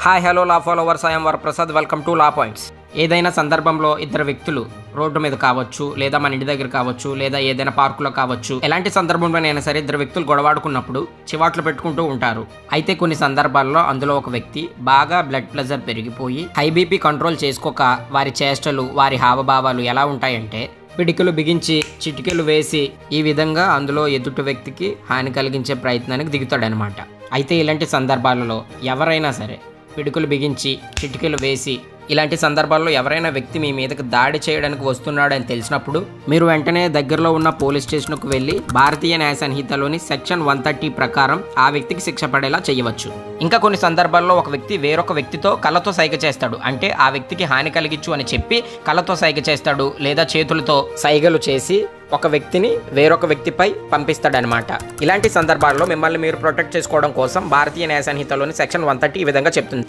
Hi hello law followers, I'm Varaprasad. Welcome to law points. ఏదైనా సందర్భంలో ఇద్దరు వ్యక్తులు రోడ్డు మీద కావచ్చు, లేదా మన ఇంటి దగ్గర కావచ్చు, లేదా ఏదైనా పార్కులో కావచ్చు, ఎలాంటి సందర్భంలోనైనా సరే ఇద్దరు వ్యక్తులు గొడవాడుకున్నప్పుడు చివాట్లు పెట్టుకుంటూ ఉంటారు. అయితే కొన్ని సందర్భాల్లో అందులో ఒక వ్యక్తి బాగా బ్లడ్ ప్రెషర్ పెరిగిపోయి హై బీపీ కంట్రోల్ చేసుకోక వారి చేష్టలు, వారి హావభావాలు ఎలా ఉంటాయంటే పిడికిలు బిగించి చిటికెలు వేసి ఈ విధంగా అందులో ఎదుటి వ్యక్తికి హాని కలిగించే ప్రయత్నానికి దిగుతాడనమాట. అయితే ఇలాంటి సందర్భాలలో ఎవరైనా సరే పిడుకులు బిగించి చిటికెలు వేసి ఇలాంటి సందర్భాల్లో ఎవరైనా వ్యక్తి మీ మీదకి దాడి చేయడానికి వస్తున్నాడని తెలిసినప్పుడు మీరు వెంటనే దగ్గరలో ఉన్న పోలీస్ స్టేషన్కు వెళ్ళి భారతీయ న్యాయ సంహితలోని సెక్షన్ 130 ప్రకారం ఆ వ్యక్తికి శిక్ష పడేలా చేయవచ్చు. ఇంకా కొన్ని సందర్భాల్లో ఒక వ్యక్తి వేరొక వ్యక్తితో కళ్ళతో సైగ చేస్తాడు. అంటే ఆ వ్యక్తికి హాని కలిగించు అని చెప్పి కళ్ళతో సైగ చేస్తాడు, లేదా చేతులతో సైగలు చేసి ఒక వ్యక్తిని వేరొక వ్యక్తిపై పంపిస్తాడనమాట. ఇలాంటి సందర్భాల్లో మిమ్మల్ని మీరు ప్రొటెక్ట్ చేసుకోవడం కోసం భారతీయ న్యాయ సంహితలోని సెక్షన్ 130 ఈ విధంగా చెప్తుంది.